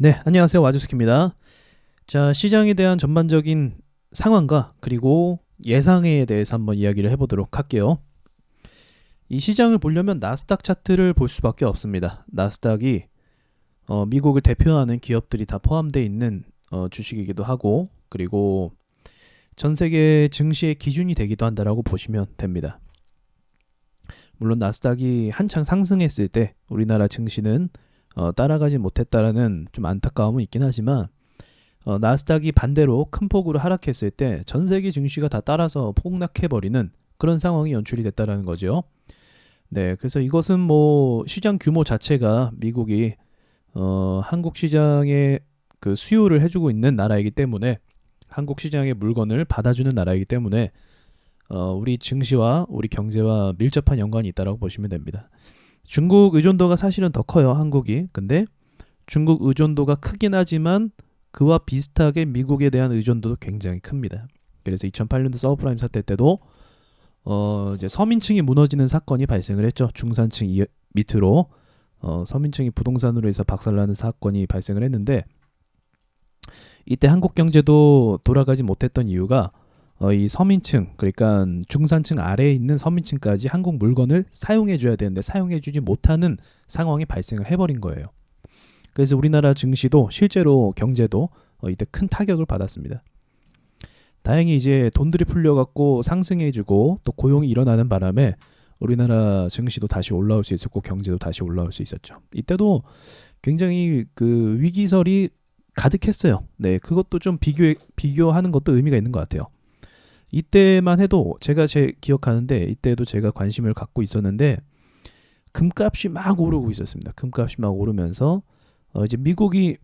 네, 안녕하세요. 와주스키입니다. 자, 시장에 대한 전반적인 상황과 그리고 예상에 대해서 한번 이야기를 해보도록 할게요. 이 시장을 보려면 나스닥 차트를 볼 수밖에 없습니다. 나스닥이 미국을 대표하는 기업들이 다 포함되어 있는 주식이기도 하고, 그리고 전 세계 증시의 기준이 되기도 한다라고 보시면 됩니다. 물론 나스닥이 한창 상승했을 때 우리나라 증시는 따라가지 못했다라는 좀 안타까움은 있긴 하지만, 나스닥이 반대로 큰 폭으로 하락했을 때 전 세계 증시가 다 따라서 폭락해버리는 그런 상황이 연출이 됐다라는 거죠. 네, 그래서 이것은 뭐 시장 규모 자체가 미국이 한국 시장에 그 수요를 해주고 있는 나라이기 때문에, 한국 시장의 물건을 받아주는 나라이기 때문에 우리 증시와 우리 경제와 밀접한 연관이 있다고 보시면 됩니다. 중국 의존도가 사실은 더 커요, 한국이. 근데 중국 의존도가 크긴 하지만 그와 비슷하게 미국에 대한 의존도도 굉장히 큽니다. 그래서 2008년도 서브프라임 사태 때도 이제 서민층이 무너지는 사건이 발생을 했죠. 중산층 밑으로 서민층이 부동산으로 해서 박살나는 사건이 발생을 했는데, 이때 한국 경제도 돌아가지 못했던 이유가 이 서민층, 그러니까 중산층 아래에 있는 서민층까지 한국 물건을 사용해줘야 되는데 사용해주지 못하는 상황이 발생을 해버린 거예요. 그래서 우리나라 증시도 실제로 경제도 이때 큰 타격을 받았습니다. 다행히 이제 돈들이 풀려갖고 상승해주고 또 고용이 일어나는 바람에 우리나라 증시도 다시 올라올 수 있었고 경제도 다시 올라올 수 있었죠. 이때도 굉장히 그 위기설이 가득했어요. 네, 그것도 좀 비교하는 것도 의미가 있는 것 같아요. 이때만 해도 제가 기억하는데, 이때도 제가 관심을 갖고 있었는데 금값이 막 오르고 있었습니다. 금값이 막 오르면서 이제 미국이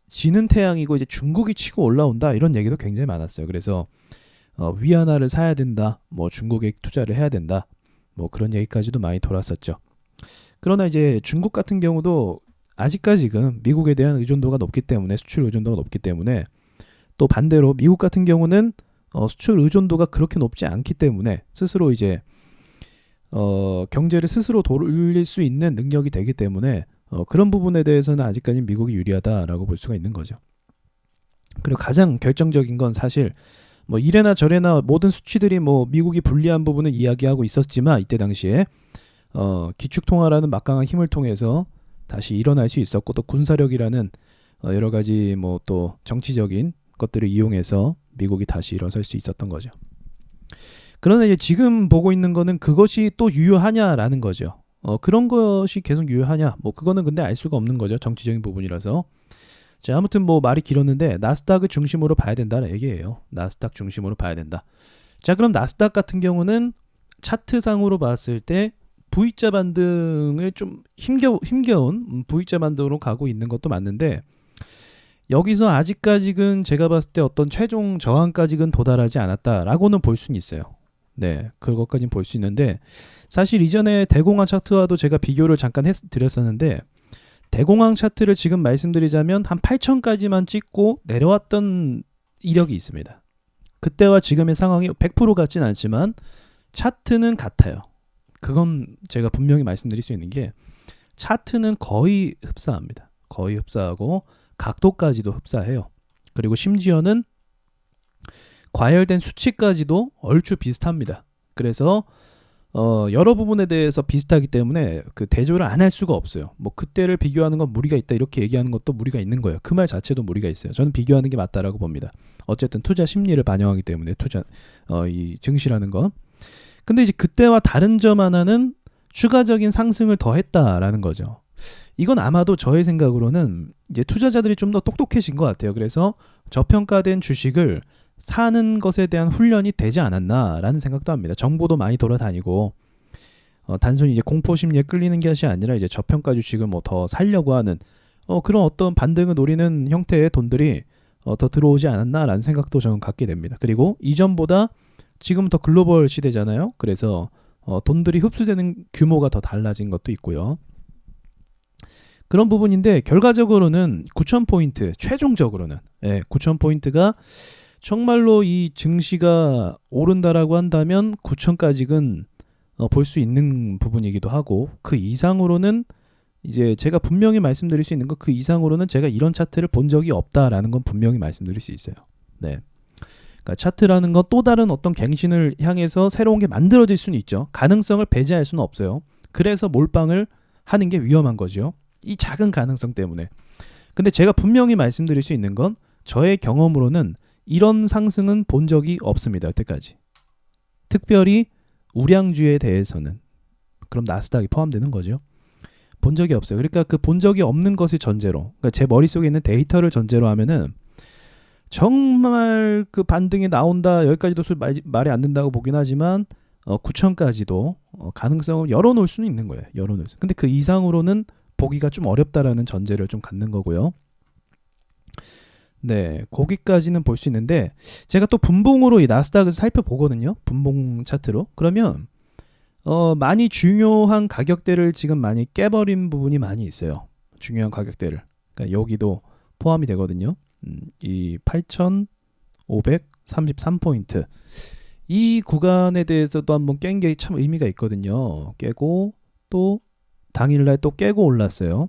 지는 태양이고 이제 중국이 치고 올라온다, 이런 얘기도 굉장히 많았어요. 그래서 위안화를 사야 된다, 뭐 중국에 투자를 해야 된다, 뭐 그런 얘기까지도 많이 돌았었죠. 그러나 이제 중국 같은 경우도 아직까지는 미국에 대한 의존도가 높기 때문에, 수출 의존도가 높기 때문에, 또 반대로 미국 같은 경우는 수출 의존도가 그렇게 높지 않기 때문에 스스로 이제 경제를 스스로 돌릴 수 있는 능력이 되기 때문에 그런 부분에 대해서는 아직까지 미국이 유리하다라고 볼 수가 있는 거죠. 그리고 가장 결정적인 건 사실 뭐 이래나 저래나 모든 수치들이 뭐 미국이 불리한 부분을 이야기하고 있었지만, 이때 당시에 기축통화라는 막강한 힘을 통해서 다시 일어날 수 있었고, 또 군사력이라는 여러 가지 뭐 또 정치적인 것들을 이용해서 미국이 다시 일어설 수 있었던 거죠. 그러나 이제 지금 보고 있는 거는 그것이 또 유효하냐라는 거죠. 그런 것이 계속 유효하냐, 뭐 그거는 근데 알 수가 없는 거죠. 정치적인 부분이라서. 자, 아무튼 뭐 말이 길었는데 나스닥을 중심으로 봐야 된다는 얘기예요. 나스닥 중심으로 봐야 된다. 자, 그럼 나스닥 같은 경우는 차트상으로 봤을 때 V자 반등을 좀 힘겨운 V자 반등으로 가고 있는 것도 맞는데, 여기서 아직까지는 제가 봤을 때 어떤 최종 저항까지는 도달하지 않았다라고는 볼 수는 있어요. 네, 그것까지는 볼 수 있는데, 사실 이전에 대공황 차트와도 제가 비교를 잠깐 드렸었는데, 대공황 차트를 지금 말씀드리자면 한 8천까지만 찍고 내려왔던 이력이 있습니다. 그때와 지금의 상황이 100% 같진 않지만 차트는 같아요. 그건 제가 분명히 말씀드릴 수 있는 게, 차트는 거의 흡사합니다. 거의 흡사하고 각도까지도 흡사해요. 그리고 심지어는 과열된 수치까지도 얼추 비슷합니다. 그래서 여러 부분에 대해서 비슷하기 때문에 그 대조를 안 할 수가 없어요. 뭐 그때를 비교하는 건 무리가 있다 이렇게 얘기하는 것도 무리가 있는 거예요. 그 말 자체도 무리가 있어요. 저는 비교하는 게 맞다라고 봅니다. 어쨌든 투자 심리를 반영하기 때문에 이 증시라는 건. 근데 이제 그때와 다른 점 하나는 추가적인 상승을 더했다라는 거죠. 이건 아마도 저의 생각으로는 이제 투자자들이 좀 더 똑똑해진 것 같아요. 그래서 저평가된 주식을 사는 것에 대한 훈련이 되지 않았나라는 생각도 합니다. 정보도 많이 돌아다니고 단순히 이제 공포 심리에 끌리는 것이 아니라 이제 저평가 주식을 뭐 더 살려고 하는 그런 어떤 반등을 노리는 형태의 돈들이 더 들어오지 않았나라는 생각도 저는 갖게 됩니다. 그리고 이전보다 지금 더 글로벌 시대잖아요. 그래서 돈들이 흡수되는 규모가 더 달라진 것도 있고요. 그런 부분인데, 결과적으로는 9,000포인트, 최종적으로는 9,000포인트가 정말로 이 증시가 오른다라고 한다면 9,000까지는 볼 수 있는 부분이기도 하고, 그 이상으로는 이제 제가 분명히 말씀드릴 수 있는 건, 그 이상으로는 제가 이런 차트를 본 적이 없다라는 건 분명히 말씀드릴 수 있어요. 네. 그러니까 차트라는 건 또 다른 어떤 갱신을 향해서 새로운 게 만들어질 수는 있죠. 가능성을 배제할 수는 없어요. 그래서 몰빵을 하는 게 위험한 거죠. 이 작은 가능성 때문에. 근데 제가 분명히 말씀드릴 수 있는 건, 저의 경험으로는 이런 상승은 본 적이 없습니다. 여태까지. 특별히 우량주에 대해서는. 그럼 나스닥이 포함되는 거죠. 본 적이 없어요. 그러니까 그 본 적이 없는 것을 전제로, 그러니까 제 머릿속에 있는 데이터를 전제로 하면은 정말 그 반등이 나온다, 여기까지도 말이 안 된다고 보긴 하지만 9천까지도 가능성을 열어놓을 수는 있는 거예요. 열어놓을 수. 근데 그 이상으로는 보기가 좀 어렵다라는 전제를 좀 갖는 거고요. 네, 거기까지는 볼 수 있는데, 제가 또 분봉으로 이 나스닥을 살펴보거든요. 분봉 차트로. 그러면 많이 중요한 가격대를 지금 많이 깨버린 부분이 많이 있어요. 중요한 가격대를. 그러니까 여기도 포함이 되거든요. 이 8,533포인트. 이 구간에 대해서도 한번 깬 게 참 의미가 있거든요. 깨고 또 당일날 또 깨고 올랐어요.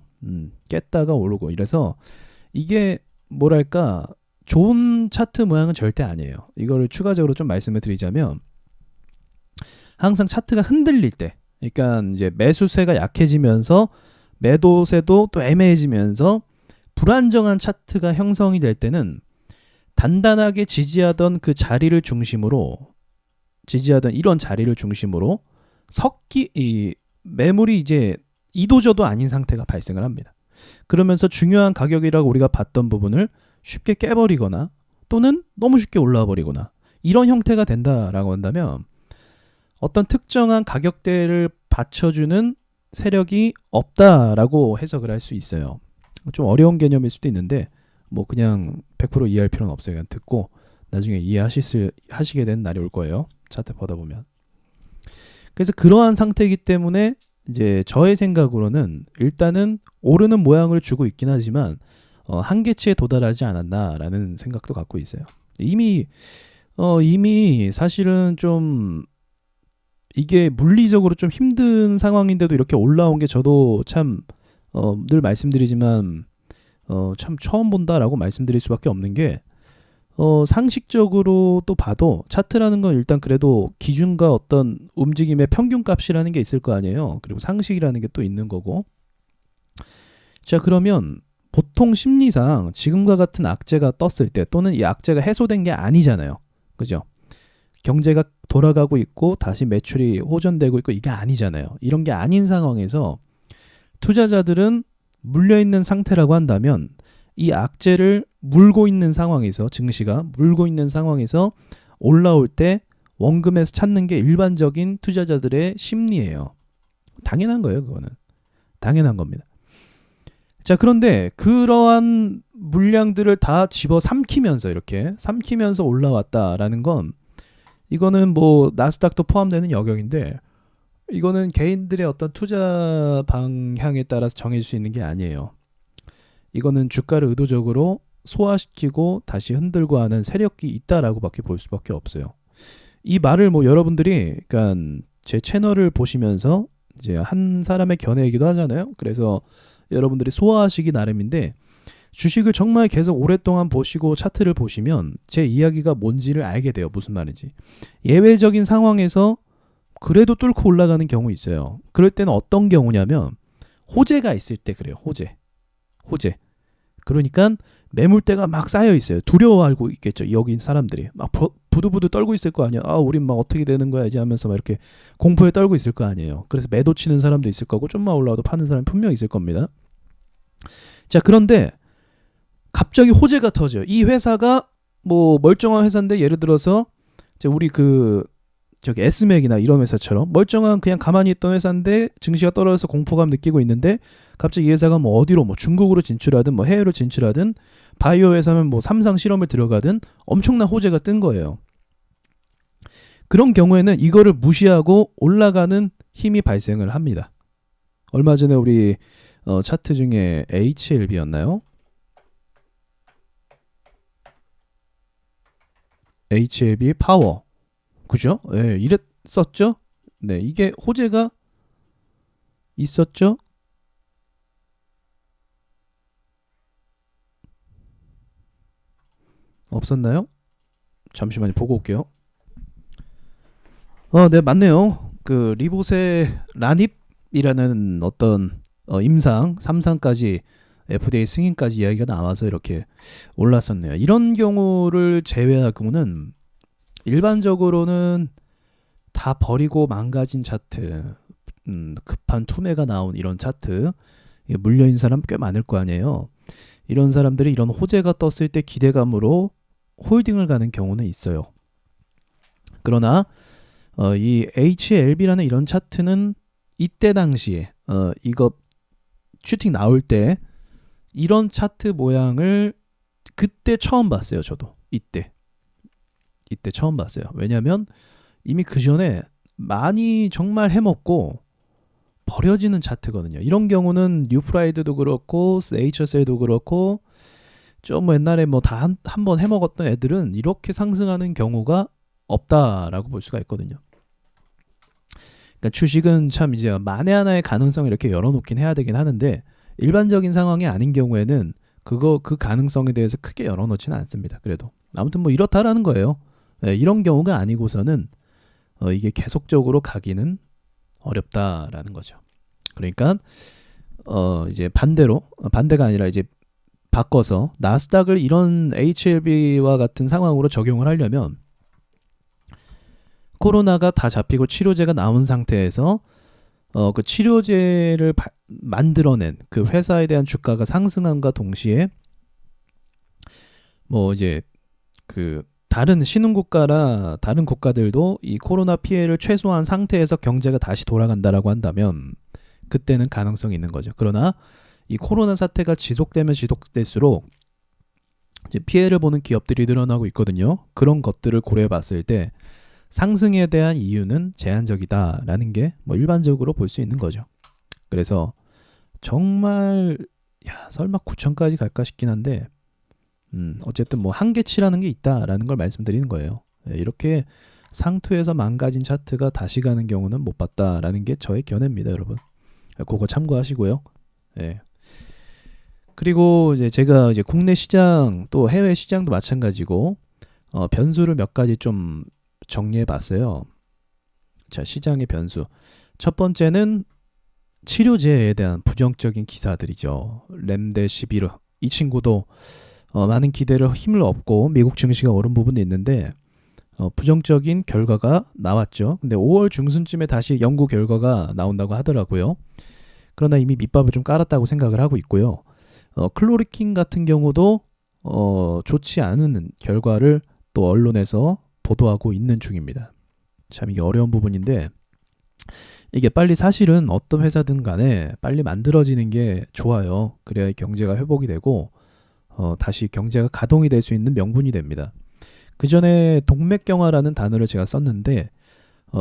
깼다가 오르고. 이래서 이게 뭐랄까, 좋은 차트 모양은 절대 아니에요. 이거를 추가적으로 좀 말씀을 드리자면, 항상 차트가 흔들릴 때, 그러니까 이제 매수세가 약해지면서 매도세도 또 애매해지면서 불안정한 차트가 형성이 될 때는, 단단하게 지지하던 그 자리를 중심으로, 지지하던 이런 자리를 중심으로 이 매물이 이제 이도저도 아닌 상태가 발생을 합니다. 그러면서 중요한 가격이라고 우리가 봤던 부분을 쉽게 깨버리거나 또는 너무 쉽게 올라와 버리거나, 이런 형태가 된다라고 한다면 어떤 특정한 가격대를 받쳐주는 세력이 없다라고 해석을 할 수 있어요. 좀 어려운 개념일 수도 있는데 뭐 그냥 100% 이해할 필요는 없어요. 그냥 듣고 나중에 이해하시게 되는 날이 올 거예요. 차트 보다 보면. 그래서 그러한 상태이기 때문에 이제 저의 생각으로는 일단은 오르는 모양을 주고 있긴 하지만 한계치에 도달하지 않았나라는 생각도 갖고 있어요. 이미 사실은 좀 이게 물리적으로 좀 힘든 상황인데도 이렇게 올라온 게, 저도 참 늘 말씀드리지만 참 처음 본다라고 말씀드릴 수밖에 없는 게, 상식적으로 또 봐도 차트라는 건 일단 그래도 기준과 어떤 움직임의 평균값이라는 게 있을 거 아니에요. 그리고 상식이라는 게 또 있는 거고. 자, 그러면 보통 심리상 지금과 같은 악재가 떴을 때, 또는 이 악재가 해소된 게 아니잖아요. 그죠? 경제가 돌아가고 있고 다시 매출이 호전되고 있고 이게 아니잖아요. 이런 게 아닌 상황에서 투자자들은 물려있는 상태라고 한다면, 이 악재를 물고 있는 상황에서, 증시가 물고 있는 상황에서 올라올 때 원금에서 찾는 게 일반적인 투자자들의 심리예요. 당연한 거예요. 그거는 당연한 겁니다. 자, 그런데 그러한 물량들을 다 집어 삼키면서, 이렇게 삼키면서 올라왔다라는 건, 이거는 뭐 나스닥도 포함되는 영역인데, 이거는 개인들의 어떤 투자 방향에 따라서 정해질 수 있는 게 아니에요. 이거는 주가를 의도적으로 소화시키고 다시 흔들고 하는 세력이 있다라고 밖에 볼 수밖에 없어요. 이 말을 뭐 여러분들이, 그러니까 제 채널을 보시면서 이제 한 사람의 견해이기도 하잖아요. 그래서 여러분들이 소화하시기 나름인데, 주식을 정말 계속 오랫동안 보시고 차트를 보시면 제 이야기가 뭔지를 알게 돼요. 무슨 말인지. 예외적인 상황에서 그래도 뚫고 올라가는 경우 있어요. 그럴 때는 어떤 경우냐면, 호재가 있을 때 그래요. 호재. 그러니까 매물대가 막 쌓여 있어요. 두려워하고 있겠죠. 여기 사람들이 막 부두부두 떨고 있을 거 아니야. 우린 막 어떻게 되는 거야 이제 하면서 막 이렇게 공포에 떨고 있을 거 아니에요. 그래서 매도 치는 사람도 있을 거고, 좀만 올라와도 파는 사람이 분명히 있을 겁니다. 자, 그런데 갑자기 호재가 터져요. 이 회사가 뭐 멀쩡한 회사인데, 예를 들어서 이제 우리 저기 S맥이나 이런 회사처럼 멀쩡한 그냥 가만히 있던 회사인데 증시가 떨어져서 공포감 느끼고 있는데, 갑자기 이 회사가 뭐 어디로, 뭐 중국으로 진출하든 뭐 해외로 진출하든, 바이오 회사면 뭐 삼상 실험을 들어가든 엄청난 호재가 뜬 거예요. 그런 경우에는 이거를 무시하고 올라가는 힘이 발생을 합니다. 얼마 전에 우리 차트 중에 HLB였나요? HLB 파워, 그죠? 예, 이랬었죠? 네, 이게 호재가 있었죠? 없었나요? 잠시만요. 보고 올게요. 네, 맞네요. 그 리봇의 란입이라는 어떤 임상, 3상까지 FDA 승인까지 이야기가 나와서 이렇게 올랐었네요. 이런 경우를 제외하고는 일반적으로는 다 버리고 망가진 차트, 급한 투매가 나온 이런 차트, 물려인 사람 꽤 많을 거 아니에요. 이런 사람들이 이런 호재가 떴을 때 기대감으로 홀딩을 가는 경우는 있어요. 그러나 이 HLB라는 이런 차트는 이때 당시에 이거 슈팅 나올 때 이런 차트 모양을 그때 처음 봤어요. 저도 이때 처음 봤어요. 왜냐하면 이미 그 전에 많이 정말 해먹고 버려지는 차트거든요. 이런 경우는 뉴프라이드도 그렇고 HSL도 그렇고 좀 옛날에 뭐 다 한 번 해먹었던 애들은 이렇게 상승하는 경우가 없다라고 볼 수가 있거든요. 그러니까 주식은 참 이제 만에 하나의 가능성을 이렇게 열어놓긴 해야 되긴 하는데 일반적인 상황이 아닌 경우에는 그 가능성에 대해서 크게 열어놓지는 않습니다. 그래도 아무튼 뭐 이렇다라는 거예요. 네, 이런 경우가 아니고서는 이게 계속적으로 가기는 어렵다라는 거죠. 그러니까 이제 반대가 아니라 이제 바꿔서 나스닥을 이런 HLB와 같은 상황으로 적용을 하려면 코로나가 다 잡히고 치료제가 나온 상태에서 그 치료제를 만들어낸 그 회사에 대한 주가가 상승함과 동시에 뭐 이제 그 다른 신흥국가나 다른 국가들도 이 코로나 피해를 최소화한 상태에서 경제가 다시 돌아간다라고 한다면 그때는 가능성이 있는 거죠. 그러나 이 코로나 사태가 지속되면 지속될수록 이제 피해를 보는 기업들이 늘어나고 있거든요. 그런 것들을 고려해 봤을 때 상승에 대한 이유는 제한적이다라는 게 뭐 일반적으로 볼 수 있는 거죠. 그래서 정말 설마 9천까지 갈까 싶긴 한데 어쨌든 뭐 한계치라는 게 있다라는 걸 말씀드리는 거예요. 이렇게 상투에서 망가진 차트가 다시 가는 경우는 못 봤다라는 게 저의 견해입니다, 여러분. 그거 참고하시고요. 예. 그리고 이제 제가 이제 국내 시장 또 해외 시장도 마찬가지고 변수를 몇 가지 좀 정리해 봤어요. 자, 시장의 변수. 첫 번째는 치료제에 대한 부정적인 기사들이죠. 렘데시비르. 이 친구도 많은 기대를 힘을 얻고 미국 증시가 오른 부분도 있는데 부정적인 결과가 나왔죠. 근데 5월 중순쯤에 다시 연구 결과가 나온다고 하더라고요. 그러나 이미 밑밥을 좀 깔았다고 생각을 하고 있고요. 클로리킨 같은 경우도 좋지 않은 결과를 또 언론에서 보도하고 있는 중입니다. 참 이게 어려운 부분인데 이게 빨리 사실은 어떤 회사든 간에 빨리 만들어지는 게 좋아요. 그래야 경제가 회복이 되고 다시 경제가 가동이 될 수 있는 명분이 됩니다. 그 전에 동맥경화라는 단어를 제가 썼는데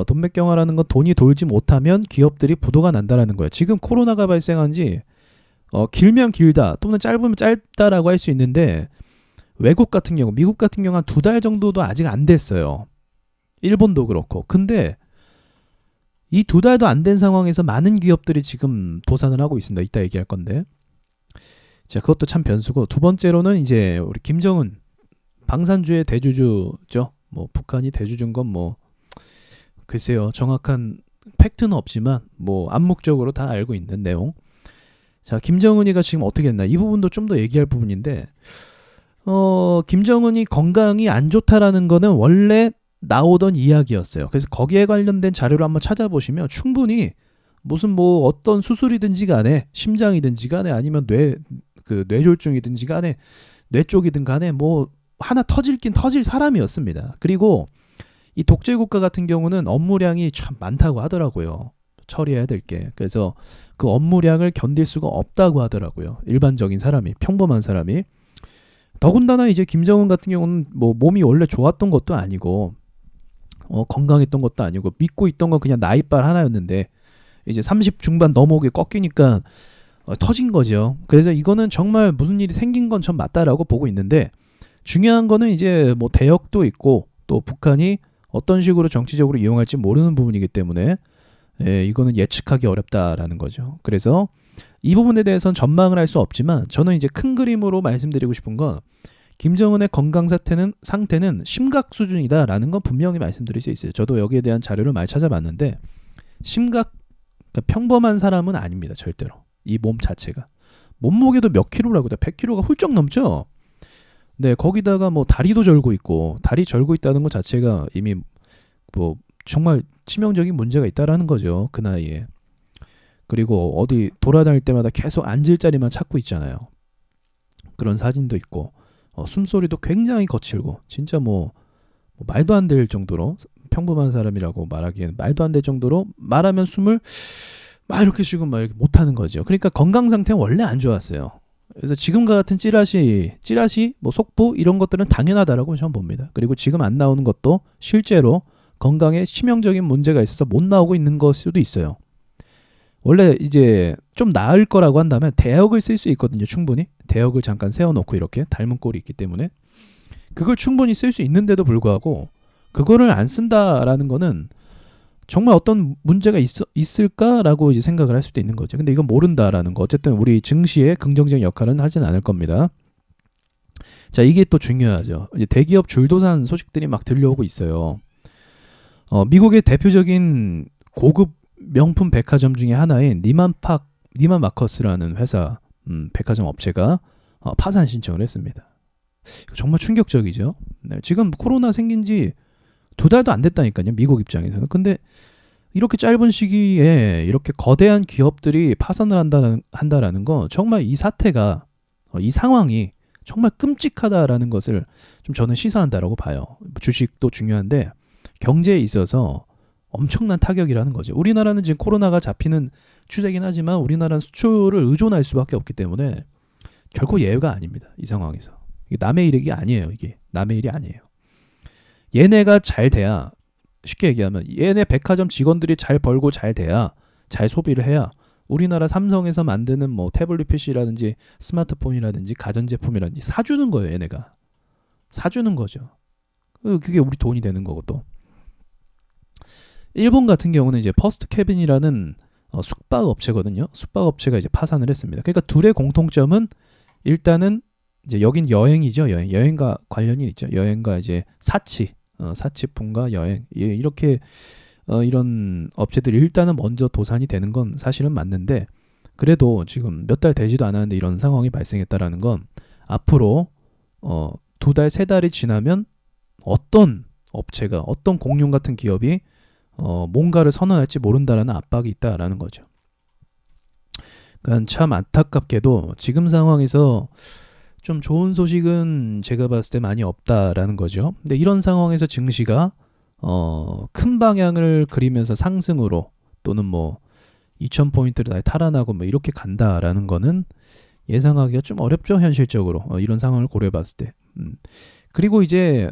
동맥경화라는 건 돈이 돌지 못하면 기업들이 부도가 난다라는 거예요. 지금 코로나가 발생한 지 길면 길다 또는 짧으면 짧다라고 할 수 있는데 외국 같은 경우 미국 같은 경우 한 2달 정도도 아직 안 됐어요. 일본도 그렇고. 근데 이 2달도 안 된 상황에서 많은 기업들이 지금 도산을 하고 있습니다. 이따 얘기할 건데. 자, 그것도 참 변수고 두 번째로는 이제 우리 김정은 방산주의 대주주죠. 뭐 북한이 대주주인 건 뭐 글쎄요. 정확한 팩트는 없지만 뭐 암묵적으로 다 알고 있는 내용. 자, 김정은이가 지금 어떻게 했나? 이 부분도 좀 더 얘기할 부분인데 김정은이 건강이 안 좋다라는 거는 원래 나오던 이야기였어요. 그래서 거기에 관련된 자료를 한번 찾아보시면 충분히 무슨 뭐 어떤 수술이든지 간에 심장이든지 간에 아니면 뇌졸중이든지 간에 뇌 쪽이든 간에 뭐 하나 터질긴 터질 사람이었습니다. 그리고 이 독재국가 같은 경우는 업무량이 참 많다고 하더라고요. 처리해야 될 게. 그래서 그 업무량을 견딜 수가 없다고 하더라고요. 일반적인 사람이, 평범한 사람이. 더군다나 이제 김정은 같은 경우는 뭐 몸이 원래 좋았던 것도 아니고 건강했던 것도 아니고 믿고 있던 건 그냥 나이빨 하나였는데 이제 30 중반 넘어오게 꺾이니까 터진 거죠. 그래서 이거는 정말 무슨 일이 생긴 건 전 맞다라고 보고 있는데 중요한 거는 이제 뭐 대역도 있고 또 북한이 어떤 식으로 정치적으로 이용할지 모르는 부분이기 때문에 예, 이거는 예측하기 어렵다라는 거죠. 그래서 이 부분에 대해서는 전망을 할 수 없지만 저는 이제 큰 그림으로 말씀드리고 싶은 건 김정은의 건강 상태는 심각 수준이다라는 건 분명히 말씀드릴 수 있어요. 저도 여기에 대한 자료를 많이 찾아봤는데 그러니까 평범한 사람은 아닙니다. 절대로. 이 몸 자체가. 몸무게도 몇 킬로라고요? 100킬로가 훌쩍 넘죠. 네, 거기다가 뭐 다리도 절고 있고 다리 절고 있다는 것 자체가 이미 뭐 정말 치명적인 문제가 있다라는 거죠. 그 나이에. 그리고 어디 돌아다닐 때마다 계속 앉을 자리만 찾고 있잖아요. 그런 사진도 있고 숨소리도 굉장히 거칠고 진짜 뭐 말도 안 될 정도로 평범한 사람이라고 말하기에는 말도 안 될 정도로 말하면 숨을 막 이렇게 쉬고 막 이렇게 못하는 거죠. 그러니까 건강 상태는 원래 안 좋았어요. 그래서 지금과 같은 찌라시, 뭐 속보 이런 것들은 당연하다라고 저는 봅니다. 그리고 지금 안 나오는 것도 실제로 건강에 치명적인 문제가 있어서 못 나오고 있는 걸 수도 있어요. 원래 이제 좀 나을 거라고 한다면 대역을 쓸 수 있거든요. 충분히. 대역을 잠깐 세워놓고 이렇게 닮은 꼴이 있기 때문에 그걸 충분히 쓸 수 있는데도 불구하고 그거를 안 쓴다라는 거는 정말 어떤 문제가 있을까라고 이제 생각을 할 수도 있는 거죠. 근데 이건 모른다라는 거. 어쨌든 우리 증시의 긍정적인 역할은 하진 않을 겁니다. 자, 이게 또 중요하죠. 이제 대기업 줄도산 소식들이 막 들려오고 있어요. 미국의 대표적인 고급 명품 백화점 중에 하나인 니만 마커스라는 회사 백화점 업체가 파산 신청을 했습니다. 정말 충격적이죠. 네, 지금 코로나 생긴 지 2달도 안 됐다니까요. 미국 입장에서는. 근데 이렇게 짧은 시기에 이렇게 거대한 기업들이 파산을 한다라는 건 정말 이 사태가 이 상황이 정말 끔찍하다라는 것을 좀 저는 시사한다라고 봐요. 주식도 중요한데 경제에 있어서 엄청난 타격이라는 거죠. 우리나라는 지금 코로나가 잡히는 추세긴 하지만 우리나라는 수출을 의존할 수밖에 없기 때문에 결코 예외가 아닙니다. 이 상황에서. 이게 남의 일이 아니에요. 이게 남의 일이 아니에요. 얘네가 잘 돼야 쉽게 얘기하면 얘네 백화점 직원들이 잘 벌고 잘 돼야 잘 소비를 해야 우리나라 삼성에서 만드는 뭐 태블릿 PC라든지 스마트폰이라든지 가전제품이라든지 사주는 거예요. 얘네가. 사주는 거죠. 그게 우리 돈이 되는 거고 또. 일본 같은 경우는 이제 퍼스트 캐빈이라는 숙박 업체거든요. 숙박 업체가 이제 파산을 했습니다. 그러니까 둘의 공통점은 일단은 이제 여긴 여행이죠. 여행과 관련이 있죠. 여행과 이제 사치품과 여행 이렇게 이런 업체들이 일단은 먼저 도산이 되는 건 사실은 맞는데 그래도 지금 몇 달 되지도 않았는데 이런 상황이 발생했다라는 건 앞으로 2달, 3달이 지나면 어떤 업체가 어떤 공룡 같은 기업이 뭔가를 선언할지 모른다라는 압박이 있다라는 거죠. 그러니까 참 안타깝게도 지금 상황에서 좀 좋은 소식은 제가 봤을 때 많이 없다라는 거죠. 근데 이런 상황에서 증시가 큰 방향을 그리면서 상승으로 또는 뭐 2000포인트를 다시 탈환하고 뭐 이렇게 간다라는 거는 예상하기가 좀 어렵죠. 현실적으로 이런 상황을 고려해 봤을 때. 그리고 이제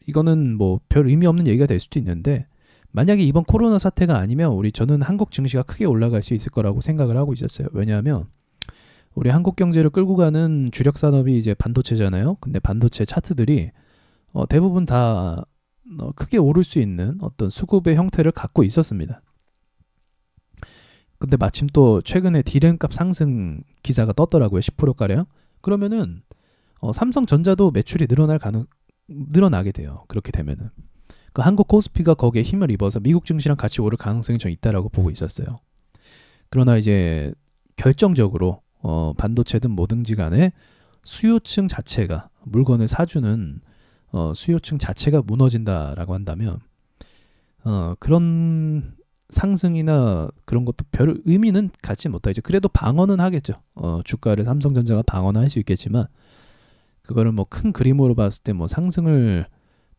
이거는 뭐 별 의미 없는 얘기가 될 수도 있는데 만약에 이번 코로나 사태가 아니면 저는 한국 증시가 크게 올라갈 수 있을 거라고 생각을 하고 있었어요. 왜냐하면 우리 한국 경제를 끌고 가는 주력 산업이 이제 반도체잖아요. 근데 반도체 차트들이 대부분 다 크게 오를 수 있는 어떤 수급의 형태를 갖고 있었습니다. 근데 마침 또 최근에 디램 값 상승 기사가 떴더라고요. 10%가량. 그러면은 삼성전자도 매출이 늘어나게 돼요. 그렇게 되면은. 그 한국 코스피가 거기에 힘을 입어서 미국 증시랑 같이 오를 가능성이 좀 있다라고 보고 있었어요. 그러나 이제 결정적으로 반도체든 뭐든지 간에 수요층 자체가 물건을 사주는 수요층 자체가 무너진다라고 한다면 그런 상승이나 그런 것도 별 의미는 갖지 못하죠. 그래도 방어는 하겠죠. 주가를 삼성전자가 방어는 할 수 있겠지만 그거를 뭐 큰 그림으로 봤을 때 뭐 상승을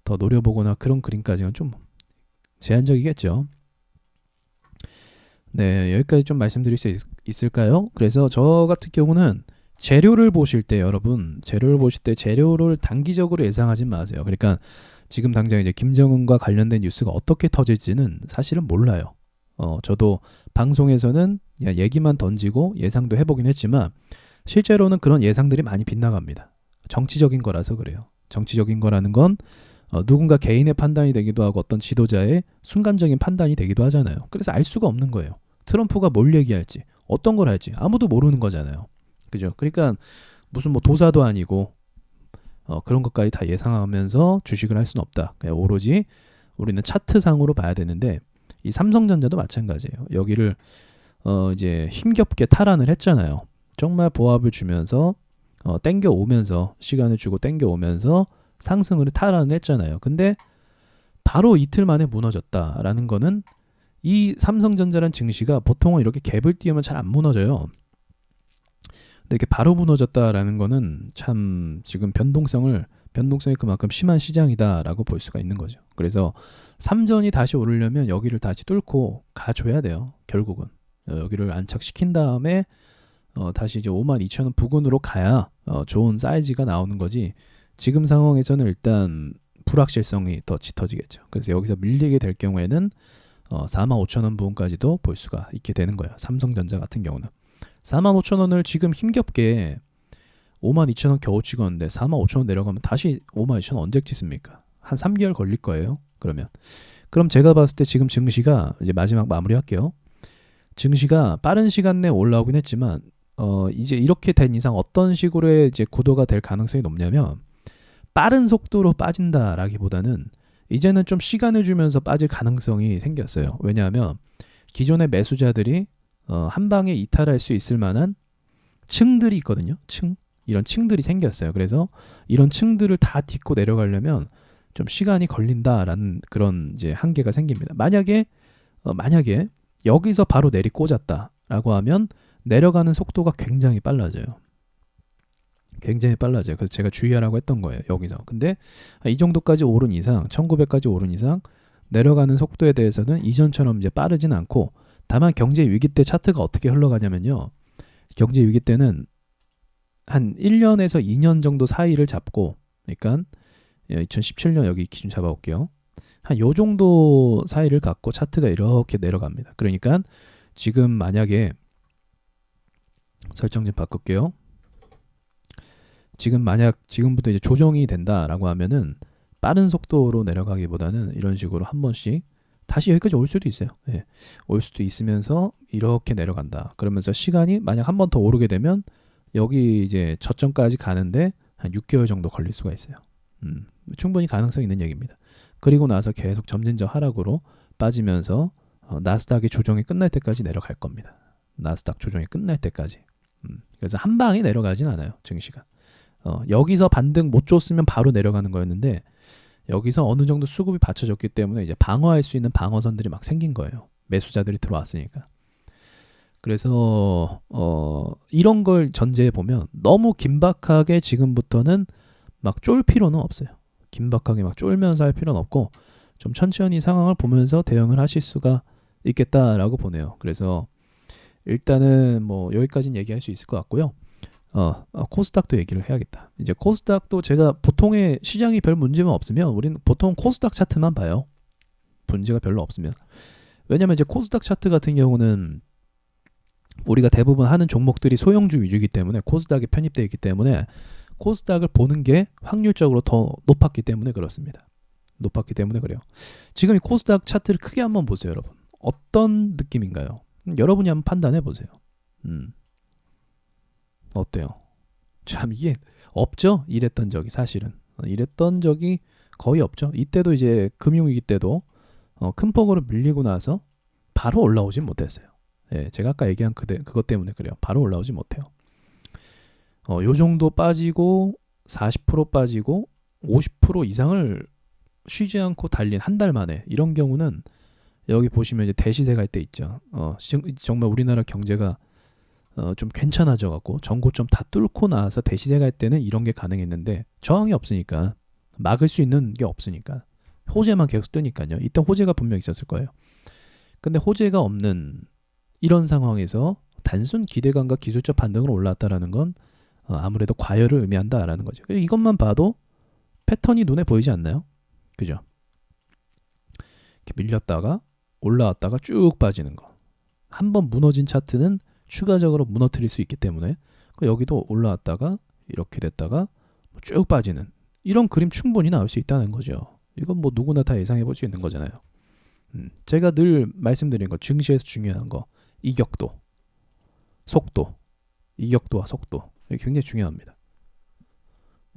더 노려보거나 그런 그림까지는 좀 제한적이겠죠. 네, 여기까지 좀 말씀드릴 수 있을까요? 그래서 저 같은 경우는 재료를 보실 때 여러분 재료를 단기적으로 예상하지 마세요. 그러니까 지금 당장 이제 김정은과 관련된 뉴스가 어떻게 터질지는 사실은 몰라요. 저도 방송에서는 얘기만 던지고 예상도 해보긴 했지만 실제로는 그런 예상들이 많이 빗나갑니다. 정치적인 거라서 그래요. 정치적인 거라는 건 누군가 개인의 판단이 되기도 하고 어떤 지도자의 순간적인 판단이 되기도 하잖아요. 그래서 알 수가 없는 거예요. 트럼프가 뭘 얘기할지 어떤 걸 할지 아무도 모르는 거잖아요. 그죠? 그러니까 무슨 뭐 도사도 아니고 그런 것까지 다 예상하면서 주식을 할 수는 없다. 그냥 오로지 우리는 차트상으로 봐야 되는데 이 삼성전자도 마찬가지예요. 여기를 이제 힘겹게 탈환을 했잖아요. 정말 보합을 주면서 땡겨 오면서 시간을 주고 땡겨 오면서 상승을 탈환을 했잖아요. 근데 바로 이틀 만에 무너졌다라는 거는 이 삼성전자란 증시가 보통은 이렇게 갭을 띄우면 잘 안 무너져요. 근데 이렇게 바로 무너졌다라는 거는 참 지금 변동성이 그만큼 심한 시장이다라고 볼 수가 있는 거죠. 그래서 삼전이 다시 오르려면 여기를 다시 뚫고 가줘야 돼요. 결국은 여기를 안착시킨 다음에 다시 이제 52,000원 부근으로 가야 좋은 사이즈가 나오는 거지. 지금 상황에서는 일단 불확실성이 더 짙어지겠죠. 그래서 여기서 밀리게 될 경우에는 45,000원 부근까지도 볼 수가 있게 되는 거예요. 삼성전자 같은 경우는 45,000원을 지금 힘겹게 52,000원 겨우 찍었는데 45,000원 내려가면 다시 52,000원 언제 찍습니까? 한 3개월 걸릴 거예요. 그럼 제가 봤을 때 지금 증시가 이제 마지막 마무리할게요. 증시가 빠른 시간 내에 올라오긴 했지만 이제 이렇게 된 이상 어떤 식으로의 이제 구도가 될 가능성이 높냐면 빠른 속도로 빠진다라기보다는 이제는 좀 시간을 주면서 빠질 가능성이 생겼어요. 왜냐하면 기존의 매수자들이 한 방에 이탈할 수 있을 만한 층들이 있거든요. 이런 층들이 생겼어요. 그래서 이런 층들을 다 딛고 내려가려면 좀 시간이 걸린다라는 그런 이제 한계가 생깁니다. 만약에 여기서 바로 내리꽂았다라고 하면 내려가는 속도가 굉장히 빨라져요. 그래서 제가 주의하라고 했던 거예요. 여기서. 근데 이 정도까지 오른 이상, 1900까지 오른 이상 내려가는 속도에 대해서는 이전처럼 이제 빠르진 않고, 다만 경제 위기 때 차트가 어떻게 흘러가냐면요. 경제 위기 때는 한 1년에서 2년 정도 사이를 잡고, 그러니까 2017년 여기 기준 잡아볼게요. 한 요 정도 사이를 갖고 차트가 이렇게 내려갑니다. 그러니까 지금 만약에 설정 좀 바꿀게요. 지금부터 이제 조정이 된다라고 하면은 빠른 속도로 내려가기보다는 이런 식으로 한 번씩 다시 여기까지 올 수도 있어요. 예. 올 수도 있으면서 이렇게 내려간다. 그러면서 시간이 만약 한 번 더 오르게 되면 여기 이제 저점까지 가는데 한 6개월 정도 걸릴 수가 있어요. 충분히 가능성 있는 얘기입니다. 그리고 나서 계속 점진적 하락으로 빠지면서 나스닥의 조정이 끝날 때까지 내려갈 겁니다. 나스닥 조정이 끝날 때까지. 그래서 한 방에 내려가진 않아요. 증시가. 여기서 반등 못 줬으면 바로 내려가는 거였는데 여기서 어느 정도 수급이 받쳐졌기 때문에 이제 방어할 수 있는 방어선들이 막 생긴 거예요. 매수자들이 들어왔으니까. 그래서 이런 걸 전제해 보면 너무 긴박하게 지금부터는 막 쫄 필요는 없어요. 긴박하게 막 쫄면서 할 필요는 없고 좀 천천히 상황을 보면서 대응을 하실 수가 있겠다라고 보네요. 그래서 일단은 뭐 여기까지는 얘기할 수 있을 것 같고요. 코스닥도 얘기를 해야겠다. 이제 코스닥도 제가 보통의 시장이 별 문제만 없으면 우리는 보통 코스닥 차트만 봐요. 문제가 별로 없으면. 왜냐면 이제 코스닥 차트 같은 경우는 우리가 대부분 하는 종목들이 소형주 위주이기 때문에 코스닥에 편입되어 있기 때문에 코스닥을 보는 게 확률적으로 더 높았기 때문에 그렇습니다. 높았기 때문에 그래요. 지금 이 코스닥 차트를 크게 한번 보세요, 여러분. 어떤 느낌인가요? 여러분이 한번 판단해 보세요. 어때요? 참 이게 없죠? 이랬던 적이 사실은. 이랬던 적이 거의 없죠. 이때도 이제 금융위기 때도 큰 폭으로 밀리고 나서 바로 올라오진 못했어요. 예, 제가 아까 얘기한 그것 때문에 그래요. 바로 올라오지 못해요. 요 정도 빠지고 40% 빠지고 50% 이상을 쉬지 않고 달린 한 달 만에 이런 경우는 여기 보시면 이제 대시세 갈 때 있죠. 정말 우리나라 경제가 좀 괜찮아져 갖고 전고점 다 뚫고 나와서 대시세 갈 때는 이런 게 가능했는데 저항이 없으니까 막을 수 있는 게 없으니까 호재만 계속 뜨니까요. 이때 호재가 분명 있었을 거예요. 근데 호재가 없는 이런 상황에서 단순 기대감과 기술적 반등으로 올라왔다라는 건 아무래도 과열을 의미한다라는 거죠. 이것만 봐도 패턴이 눈에 보이지 않나요? 그죠? 이렇게 밀렸다가 올라왔다가 쭉 빠지는 거. 한번 무너진 차트는 추가적으로 무너뜨릴 수 있기 때문에 여기도 올라왔다가 이렇게 됐다가 쭉 빠지는 이런 그림 충분히 나올 수 있다는 거죠. 이건 뭐 누구나 다 예상해 볼 수 있는 거잖아요. 제가 늘 말씀드린 거, 증시에서 중요한 거, 이격도, 속도, 이격도와 속도, 이게 굉장히 중요합니다.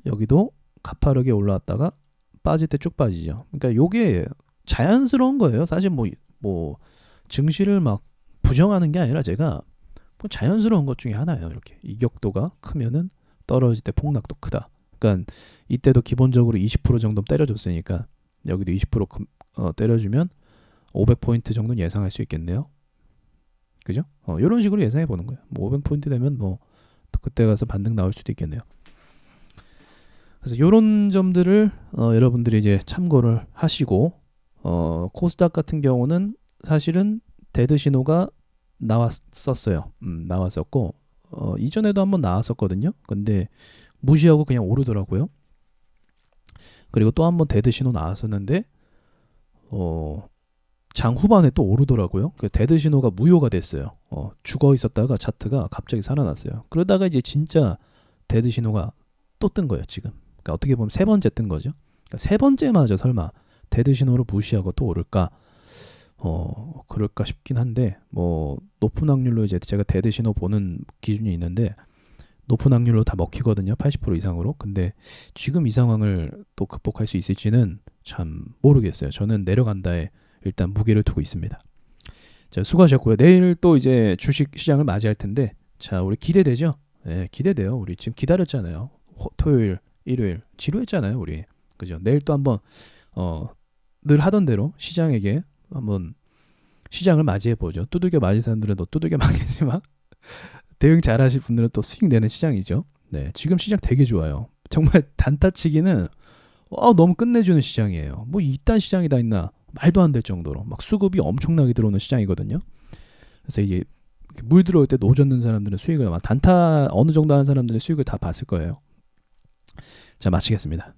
여기도 가파르게 올라왔다가 빠질 때 쭉 빠지죠. 그러니까 요게 자연스러운 거예요. 사실 뭐 증시를 막 부정하는 게 아니라 제가 뭐 자연스러운 것 중에 하나예요. 이렇게 이격도가 크면은 떨어질 때 폭락도 크다. 그러니까 이때도 기본적으로 20% 정도 때려줬으니까 여기도 20% 때려주면 500포인트 정도는 예상할 수 있겠네요. 그죠? 이런 식으로 예상해 보는 거예요. 뭐 500포인트 되면 뭐 그때 가서 반등 나올 수도 있겠네요. 그래서 이런 점들을 여러분들이 이제 참고를 하시고 코스닥 같은 경우는 사실은 데드 신호가 나왔었어요. 나왔었고 이전에도 한번 나왔었거든요. 근데 무시하고 그냥 오르더라고요. 그리고 또 한번 데드 신호 나왔었는데 장 후반에 또 오르더라고요. 그 데드 신호가 무효가 됐어요. 죽어 있었다가 차트가 갑자기 살아났어요. 그러다가 이제 진짜 데드 신호가 또 뜬 거예요, 지금. 그러니까 어떻게 보면 세 번째 뜬 거죠. 그러니까 세 번째마저 설마 데드 신호를 무시하고 또 오를까? 그럴까 싶긴 한데 뭐 높은 확률로 이제 제가 데드 신호 보는 기준이 있는데 높은 확률로 다 먹히거든요. 80% 이상으로. 근데 지금 이 상황을 또 극복할 수 있을지는 참 모르겠어요. 저는 내려간다에 일단 무게를 두고 있습니다. 자, 수고하셨고요. 내일 또 이제 주식 시장을 맞이할 텐데 자, 우리 기대되죠? 네, 기대돼요. 우리 지금 기다렸잖아요. 토요일, 일요일 지루했잖아요, 우리. 그죠? 내일 또 한번 늘 하던 대로 시장에게 한번 시장을 맞이해 보죠. 두들겨 맞은 사람들은 또 두들겨 맞겠지만 대응 잘하실 분들은 또 수익 내는 시장이죠. 네, 지금 시장 되게 좋아요. 정말 단타치기는 너무 끝내주는 시장이에요. 뭐 이딴 시장이 다 있나 말도 안 될 정도로 막 수급이 엄청나게 들어오는 시장이거든요. 그래서 이게 물 들어올 때 노젓는 사람들은 수익을 단타 어느 정도 하는 사람들은 수익을 다 봤을 거예요. 자, 마치겠습니다.